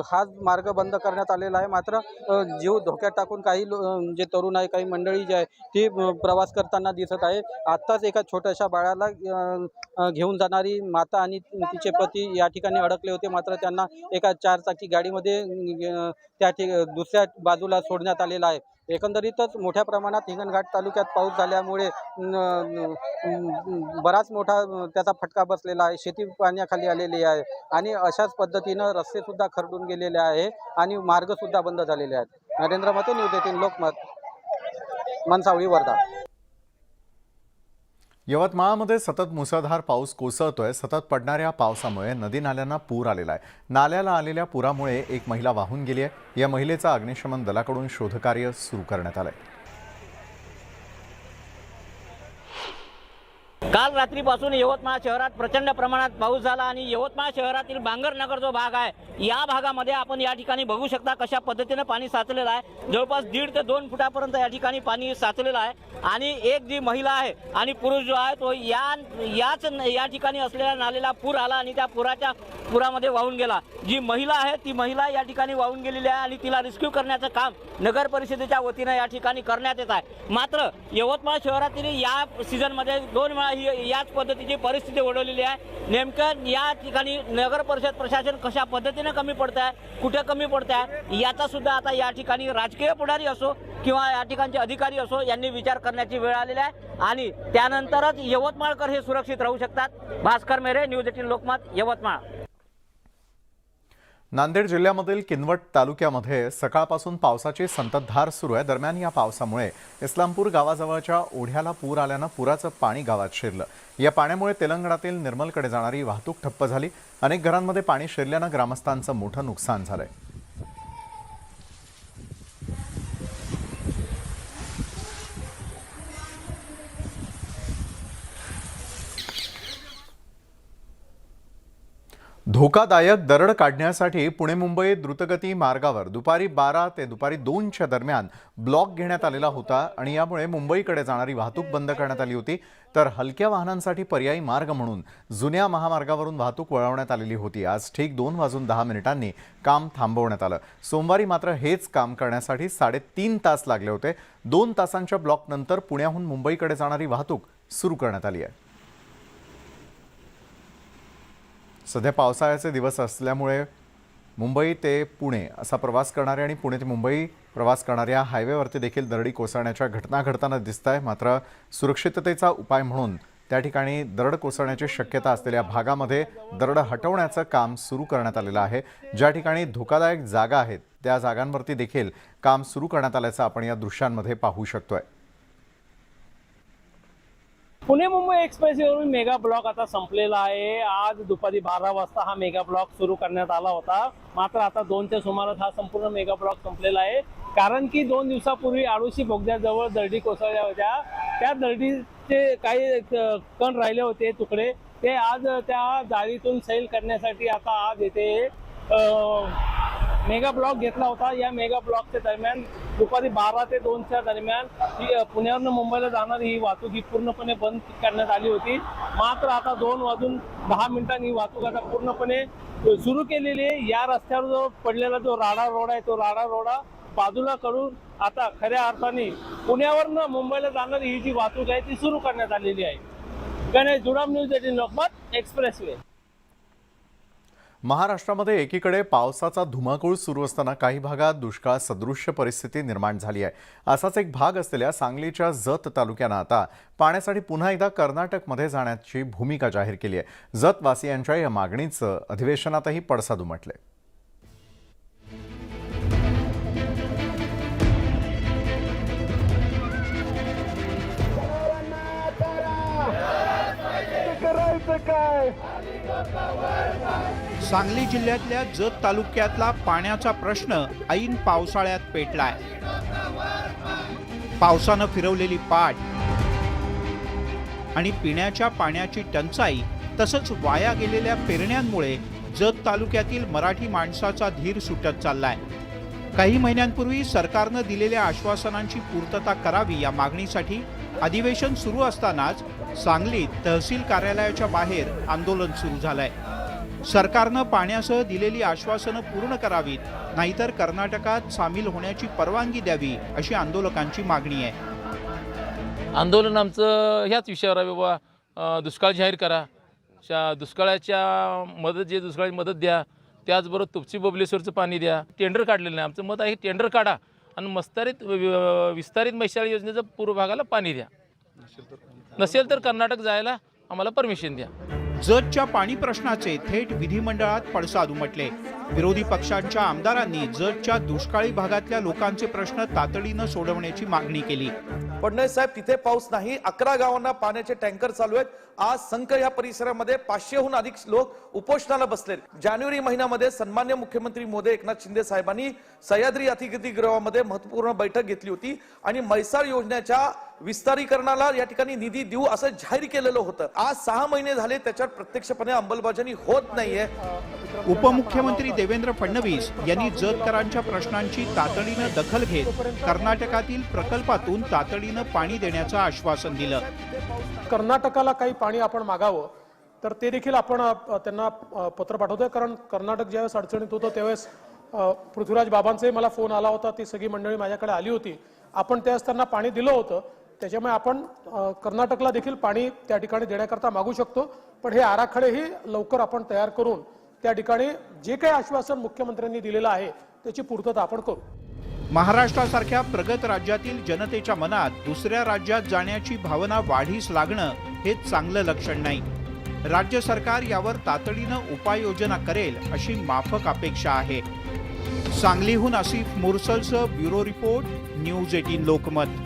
हा मार्ग बंद करण्यात आलेला आहे. मात्र जीव धोक्यात टाकून काही जे तरुण आहे, काही मंडळी जी आहे ती प्रवास करताना दिसत आहे. आत्ताच एका छोट्याशा बाळाला घेऊन जाणारी माता आणि तिचे पती या ठिकाणी अडकले होते. मात्र त्यांना एका 4 चाकी गाडीमध्ये दुसऱ्या बाजूला सोडण्यात आलेलं आहे. एकंदरीतच मोठ्या प्रमाणात हिंगणघाट तालुक्यात पाऊस झाल्यामुळे बराच मोठा त्याचा फटका बसलेला आहे. शेती पाण्याखाली आलेली आहे आणि अशाच पद्धतीनं रस्ते सुद्धा खरडून गेलेले आहे आणि मार्ग सुद्धा बंद झालेले आहेत. नरेंद्र मते, न्यूज 18 लोकमत, मनसावळी, वर्धा. यवतमाळमध्ये सतत मुसळधार पाऊस कोसळतोय. सतत पडणाऱ्या पावसामुळे नदी नाल्यांना पूर आलेला आहे. नाल्याला आलेल्या पुरामुळे एक महिला वाहून गेली आहे. या महिलेचा अग्निशमन दलाकडून शोधकार्य सुरू करण्यात आलंय. काल रात्रीपासून यवतमाळ शहरात प्रचंड प्रमाणात पाऊस झाला आणि यवतमाळ शहरातील बांगरनगर जो भाग आहे या भागामध्ये आपण या ठिकाणी बघू शकता कशा पद्धतीने पाणी साचलेलं आहे. जवळपास 1.5 ते 2 फुटापर्यंत या ठिकाणी पाणी साचलेलं आहे आणि एक जी महिला आहे आणि पुरुष जो आहे तो या ठिकाणी असलेल्या नालेला पूर आला आणि त्या पुरामध्ये वाहून गेला. जी महिला आहे ती महिला या ठिकाणी वाहून गेलेली आहे आणि तिला रेस्क्यू करण्याचं काम नगर परिषदेच्या वतीनं या ठिकाणी करण्यात येत आहे. मात्र यवतमाळ शहरातील या सीझनमध्ये 2 वेळा याच पद्धतीची परिस्थिती ओढवलेली आहे. नेमकं या ठिकाणी नगर परिषद प्रशासन कशा पद्धतीने कमी पडत आहे, कुठे कमी पडत आहे याचा सुद्धा आता या ठिकाणी राजकीय पुढारी असो किंवा या ठिकाणचे अधिकारी असो यांनी विचार करण्याची वेळ आलेली आहे आणि त्यानंतरच यवतमाळकर हे सुरक्षित राहू शकतात. भास्कर मेरे, न्यूज 18 लोकमत, यवतमाळ. नांदेड जिल्ह्यामधील किनवट तालुक्यामध्ये सकाळपासून पावसाची संततधार सुरू आहे. दरम्यान या पावसामुळे इस्लामपूर गावाजवळच्या ओढ्याला पूर आल्यानं पुराचं पाणी गावात शिरलं. या पाण्यामुळे तेलंगणातील निर्मलकडे जाणारी वाहतूक ठप्प झाली. अनेक घरांमध्ये पाणी शिरल्यानं ग्रामस्थांचं मोठं नुकसान झालंय. धोकादायक दरड काढण्यासाठी पुणे मुंबई द्रुतगती मार्गावर दुपारी 12 ते दुपारी 2च्या दरम्यान ब्लॉक घेण्यात आलेला होता आणि यामुळे मुंबईकडे जाणारी वाहतूक बंद करण्यात आली होती. तर हलक्या वाहनांसाठी पर्यायी मार्ग म्हणून जुन्या महामार्गावरून वाहतूक वळवण्यात आलेली होती. आज ठीक 2:10 काम थांबवण्यात आलं. सोमवारी मात्र हेच काम करण्यासाठी 3.5 तास लागले होते. 2 तासांच्या ब्लॉकनंतर पुण्याहून मुंबईकडे जाणारी वाहतूक सुरू करण्यात आली आहे. सध्या पावसाळ्याचे दिवस असल्यामुळे मुंबई ते पुणे असा प्रवास करणारे आणि पुणे ते मुंबई प्रवास करणाऱ्या हायवेवरती देखील दरडी कोसळण्याच्या घटना घडताना दिसत आहे. मात्र सुरक्षिततेचा उपाय म्हणून त्या ठिकाणी दरड कोसळण्याची शक्यता असलेल्या भागामध्ये दरड हटवण्याचं काम सुरू करण्यात आलेलं आहे. ज्या ठिकाणी धोकादायक जागा आहेत त्या जागांवरती देखील काम सुरू करण्यात आल्याचं आपण या दृश्यांमध्ये पाहू शकतोय. पुणे मुंबई एक्सप्रेसवेवरून मेगा ब्लॉक आता संपलेला आहे. आज दुपारी 12 वाजता हा मेगा ब्लॉक सुरू करण्यात आला होता. मात्र आता 2च्या सुमारास हा संपूर्ण मेगा ब्लॉक संपलेला आहे. कारण की 2 दिवसापूर्वी आडोशी बोगद्याजवळ दरडी कोसळल्या होत्या. त्या दरडीचे काही कण राहिले होते तुकडे, ते आज त्या जाळीतून सैल करण्यासाठी आता आज येथे मेगा ब्लॉक घेतला होता. या मेगा ब्लॉकच्या दरम्यान दुपारी 12 ते 2च्या दरम्यान पुण्यावरून मुंबईला जाणारी ही वाहतूक ही पूर्णपणे बंद करण्यात आली होती. मात्र आता 2:10 ही वाहतूक आता पूर्णपणे सुरू केलेली आहे. या रस्त्यावर जो पडलेला जो राडा रोड आहे तो राडा रोडा बाजूला करून आता खऱ्या अर्थाने पुण्यावरून मुंबईला जाणारी ही जी वाहतूक आहे ती सुरू करण्यात आलेली आहे. Ganesh Judam, news 18 Lokmat, expressway. महाराष्ट्रामध्ये एकीकडे पावसाचा धुमाकूळ सुरू असताना काही भागात दुष्काळ सदृश्य परिस्थिती निर्माण झाली आहे. असाच एक भाग असलेल्या सांगलीच्या जत तालुक्यानं आता पाण्यासाठी पुन्हा एकदा कर्नाटकमध्ये जाण्याची भूमिका जाहीर केली आहे. जतवासियांच्या या मागणीचं अधिवेशनातही पडसाद उमटले. सांगली जिल्ह्यातल्या जत तालुक्यातला पाण्याचा प्रश्न ऐन पावसाळ्यात पेटलाय. पावसानं फिरवलेली पाट, आणि पिण्याच्या पाण्याची टंचाई तसंच वाया गेलेल्या पेरण्यांमुळे जत तालुक्यातील मराठी माणसाचा धीर सुटत चाललाय. काही महिन्यांपूर्वी सरकारनं दिलेल्या आश्वासनांची पूर्तता करावी या मागणीसाठी अधिवेशन सुरू असतानाच सांगलीत तहसील कार्यालयाच्या बाहेर आंदोलन सुरू झालंय. सरकारनं पाण्यासह दिलेली आश्वासनं पूर्ण करावीत, नाहीतर कर्नाटकात सामील होण्याची परवानगी द्यावी अशी आंदोलकांची मागणी आहे. आंदोलन आमचं ह्याच विषयावर आहे बाबा, दुष्काळ जाहीर करा, दुष्काळाच्या दुष्काळाची मदत द्या, त्याचबरोबर तुपची बबलेश्वरचं पाणी द्या. टेंडर काढलेलं नाही, आमचं मत आहे टेंडर काढा आणि विस्तारित मैशाळ योजनेचं पूर्व भागाला पाणी द्या. नसेल तर कर्नाटक जायला आम्हाला परमिशन द्या. जतच्या पाणी प्रश्नाचे थेट विधिमंडळात पडसाद उमटले. विरोधी पक्षांच्या आमदारांनी जतच्या दुष्काळी भागातल्या लोकांचे प्रश्न तातडीनं सोडवण्याची मागणी केली. फडणवीस साहेब, तिथे पाऊस नाही, 11 गावांना पाण्याचे टँकर चालू आहेत. आज संक या परिसरामध्ये 500हून अधिक लोक उपोषणाला बसले. जानेवारी महिन्यामध्ये सन्मान्य मुख्यमंत्री महोदय एकनाथ शिंदे साहेबांनी सह्याद्री अतिथीगृहामध्ये महत्वपूर्ण बैठक घेतली होती आणि म्हैसाळ योजनेच्या विस्तारीकरणाला या ठिकाणी निधी देऊ असं जाहीर केलेलं होतं. आज 6 महिने झाले त्याच्यावर प्रत्यक्षपणे अंमलबजावणी होत नाहीये. उपमुख्यमंत्री देवेंद्र फडणवीस यांनी जतकरांच्या प्रश्नांची तातडीनं दखल घेत कर्नाटकातील प्रकल्पातून तातडीनं पाणी देण्याचं आश्वासन दिलं. कर्नाटकाला काही पाणी आपण मागावं तर ते देखील आपण त्यांना पत्र पाठवतोय, कारण कर्नाटक ज्यावेळेस अडचणीत होतं त्यावेळेस पृथ्वीराज बाबांचाही मला फोन आला होता, ती सगळी मंडळी माझ्याकडे आली होती. आपण त्यावेळेस त्यांना पाणी दिलं होतं, त्याच्यामुळे आपण कर्नाटकला देखील पाणी त्या ठिकाणी देण्याकरता मागू शकतो. पण हे आराखडेही लवकर आपण तयार करून त्या ठिकाणी जे काही आश्वासन मुख्यमंत्र्यांनी दिलेलं आहे त्याची पूर्तता आपण करू. महाराष्ट्रासारख्या प्रगत राज्यातील जनतेच्या मनात दुसऱ्या राज्यात जाण्याची भावना वाढीस लागणं हे चांगलं लक्षण नाही. राज्य सरकार यावर तातडीनं उपाययोजना करेल अशी माफक अपेक्षा आहे. सांगलीहून आसिफ मुरसलसह bureau report, news 18 Lokmat.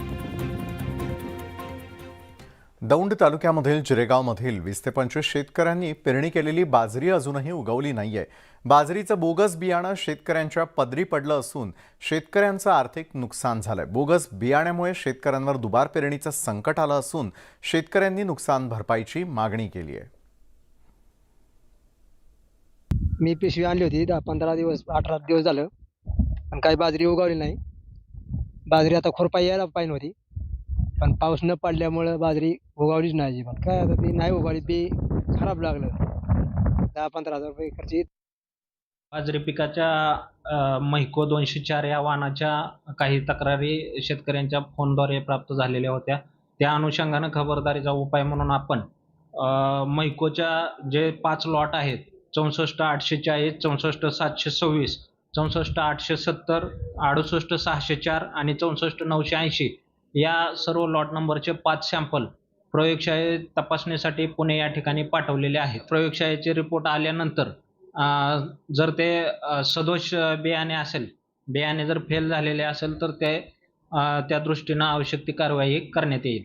Daund तालुक्यामधील जिरेगावमधील 20 ते 25 शेतकऱ्यांनी पेरणी केलेली बाजरी अजूनही उगवली नाहीये. बाजरीचं बोगस बियाणं शेतकऱ्यांच्या पदरी पडलं असून शेतकऱ्यांचं आर्थिक नुकसान झालंय. बोगस बियाण्यामुळे शेतकऱ्यांवर दुबार पेरणीचं संकट आलं असून शेतकऱ्यांनी नुकसान भरपाईची मागणी केली आहे. मी पिशवी आणली होती 10-15 दिवस 18 दिवस झालं, पण काही बाजरी उगवली नाही. बाजरी आता खुरपा यायला पाहिजे होती, पण पाऊस न पडल्यामुळं बाजरी उगवलीच नाही. पण काय आता ती नाही उगवली, बी खराब लागलं. 10-15 हजार रुपये खर्च. बाजरी पिकाच्या महिको 204 या वाहनाच्या काही तक्रारी शेतकऱ्यांच्या फोनद्वारे प्राप्त झालेल्या होत्या. त्या अनुषंगानं खबरदारीचा उपाय म्हणून आपण महिकोच्या जे 5 लॉट आहेत 64,840, 64,726, 64,870, 68,604 आणि 64,980 या सर्व लॉट नंबरचे 5 सॅम्पल प्रयोगशाळेत तपासणीसाठी पुणे या ठिकाणी पाठवलेले आहेत. प्रयोगशाळेचे रिपोर्ट आल्यानंतर जर ते सदोष बियाणे असेल, बियाणे जर फेल झालेले असेल तर ते त्या दृष्टीनं आवश्यक ती कारवाई करण्यात येईल.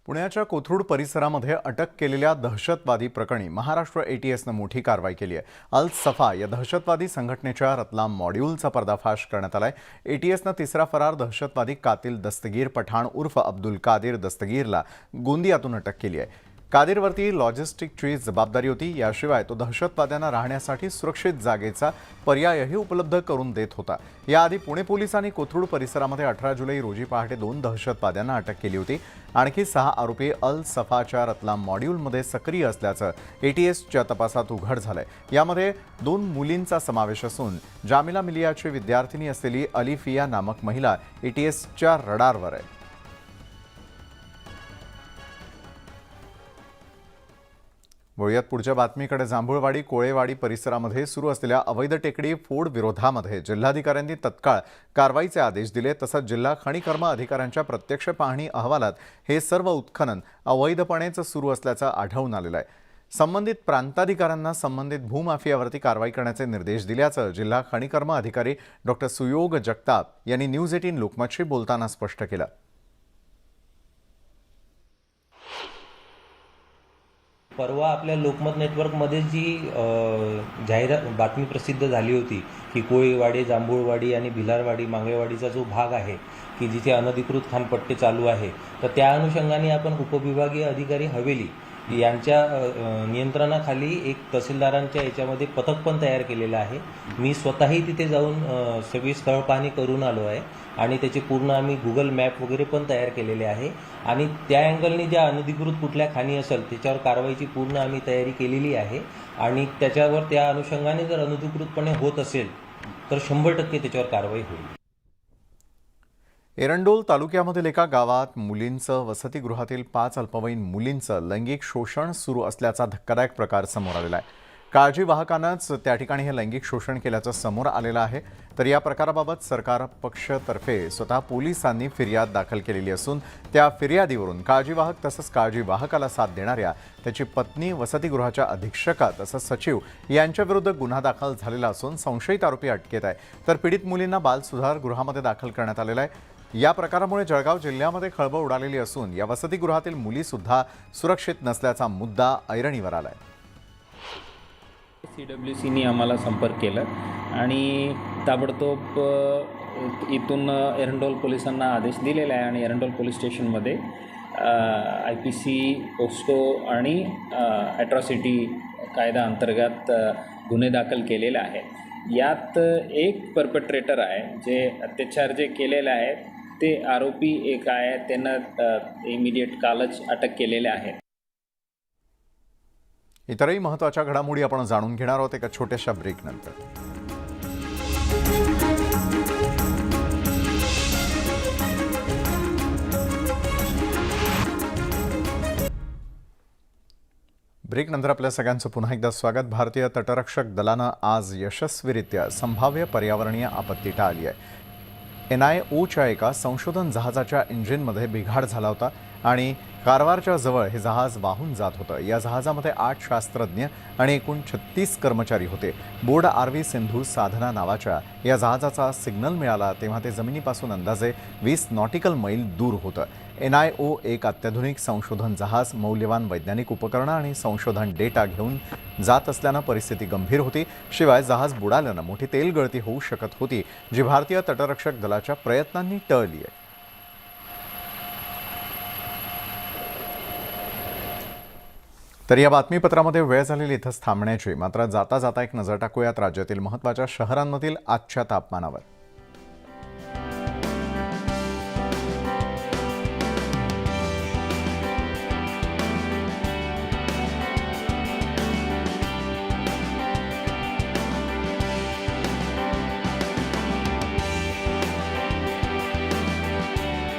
पुण्याच्या कोथरूड परिसरामध्ये अटक केलेल्या दहशतवादी प्रकरणी महाराष्ट्र ATSनं मोठी कारवाई केली आहे. अल सफा या दहशतवादी संघटनेच्या रतलाम मॉड्यूलचा पर्दाफाश करण्यात आलाय. ATSनं तिसरा फरार दहशतवादी कातिल दस्तगीर पठाण उर्फ अब्दुल कादिर दस्तगीरला गोंदियातून अटक केली आहे. कादिरवरती लॉजिस्टिकची जबाबदारी होती. याशिवाय तो दहशतवाद्यांना राहण्यासाठी सुरक्षित जागेचा पर्यायही उपलब्ध करून देत होता. याआधी पुणे पोलिसांनी कोथरूड परिसरामध्ये 18 जुलै रोजी पहाटे 2 दहशतवाद्यांना अटक केली होती. आणखी 6 आरोपी अल सफाच्या रतलाम मॉड्यूलमध्ये सक्रिय असल्याचं ATSच्या तपासात उघड झालंय. यामध्ये 2 मुलींचा समावेश असून जामिला मिलियाची विद्यार्थिनी असलेली अलिफिया नामक महिला ATSच्या रडारवर आहे. वळूयात पुढच्या बातमीकडे. जांभूळवाडी कोळेवाडी परिसरामध्ये सुरू असलेल्या अवैध टेकडी फोड विरोधामध्ये जिल्हाधिकाऱ्यांनी तत्काळ कारवाईचे आदेश दिले. तसंच जिल्हा खनिकर्म अधिकाऱ्यांच्या प्रत्यक्ष पाहणी अहवालात हे सर्व उत्खनन अवैधपणेच सुरू असल्याचं आढळून आलेलं आहे. संबंधित प्रांताधिकाऱ्यांना संबंधित भूमाफियावरती कारवाई करण्याचे निर्देश दिल्याचं जिल्हा खनिकर्म अधिकारी डॉ. सुयोग जगताप यांनी न्यूज 18 लोकमतशी बोलताना स्पष्ट केलं. परवा आपल्या लोकमत नेटवर्कमध्ये जी जाहिरात बातमी प्रसिद्ध झाली होती की कोळीवाडी, जांभूळवाडी आणि भिलारवाडी, मांगळेवाडीचा जो भाग आहे की जिथे अनधिकृत खाणपट्टे चालू आहे, तर त्या अनुषंगाने आपण उपविभागीय अधिकारी हवेली यांच्या नियंत्रणाखाली एक तहसीलदारांच्या याच्यामध्ये पथक पण तयार केलेलं आहे. मी स्वतःही तिथे जाऊन सगळी स्थळ पाहणी करून आलो आहे आणि त्याचे पूर्ण आम्ही गुगल मॅप वगैरे पण तयार केलेले आहे आणि त्या अँगलने ज्या अनधिकृत कुठल्या खाणी असेल त्याच्यावर कारवाईची पूर्ण आम्ही तयारी केलेली आहे आणि त्याच्यावर त्या अनुषंगाने जर अनधिकृतपणे होत असेल तर 100% त्याच्यावर कारवाई होईल. एरंडोल तालुक्यामधील एका गावात मुलींचं वसतिगृहातील 5 अल्पवयीन मुलींचं लैंगिक शोषण सुरू असल्याचा धक्कादायक प्रकार समोर आलेला आहे. काळजी वाहकानंच त्या ठिकाणी हे लैंगिक शोषण केल्याचं समोर आलेलं आहे. तर या प्रकाराबाबत सरकार पक्षतर्फे स्वतः पोलिसांनी फिर्याद दाखल केलेली असून त्या फिर्यादीवरून काळजीवाहक तसंच काळजीवाहकाला साथ देणाऱ्या त्याची पत्नी, वसतिगृहाच्या अधीक्षका तसंच सचिव यांच्याविरुद्ध गुन्हा दाखल झालेला असून संशयित आरोपी अटकेत आहे. तर पीडित मुलींना बाल सुधार गृहामध्ये दाखल करण्यात आलेलं आहे. या प्रकारामुळे जळगाव जिल्ह्यामध्ये खळबळ उडालेली असून या वसतिगृहातील मुलीसुद्धा सुरक्षित नसल्याचा मुद्दा ऐरणीवर आला आहे. CWCनी आम्हाला संपर्क केला आणि ताबडतोब इथून एरंडोल पोलिसांना आदेश दिलेला आहे आणि एरंडोल पोलीस स्टेशनमध्ये IPC, पोस्को आणि ॲट्रॉसिटी कायदा अंतर्गत गुन्हे दाखल केलेले आहेत. यात एक परपेट्रेटर आहे जे अत्याचार जे केलेले आहेत ते आरोपी एक आहे, त्यांना इमिडिएट कालच अटक केलेले आहे. इतरही महत्त्वाच्या घडामोडी आपण जाणून घेणार आहोत एका छोट्याशा ब्रेकनंतर. ब्रेकनंतर आपल्या सगळ्यांचं पुन्हा एकदा स्वागत. भारतीय तटरक्षक दलानं आज यशस्वीरित्या संभाव्य पर्यावरणीय आपत्ती टाळली आहे. NIOच्या एका संशोधन जहाजाच्या इंजिनमध्ये बिघाड झाला होता आणि कारवारच्या जवळ हे जहाज वाहून जात होतं. या जहाजामध्ये 8 शास्त्रज्ञ आणि एकूण 36 कर्मचारी होते. बोर्ड RV सिंधू साधना नावाच्या या जहाजाचा सिग्नल मिळाला तेव्हा ते जमिनीपासून अंदाजे 20 नॉटिकल मैल दूर होतं. NIO एक अत्याधुनिक संशोधन जहाज मौल्यवान वैज्ञानिक उपकरणं आणि संशोधन डेटा घेऊन जात असल्यानं परिस्थिती गंभीर होती. शिवाय जहाज बुडाल्यानं मोठी तेल गळती होऊ शकत होती, जी भारतीय तटरक्षक दलाच्या प्रयत्नांनी टळली आहे. तर या बातमीपत्रामध्ये वेळ झालेली इथंच थांबण्याची. मात्र जाता जाता एक नजर टाकूयात राज्यातील महत्त्वाच्या शहरांमधील आजच्या तापमानावर.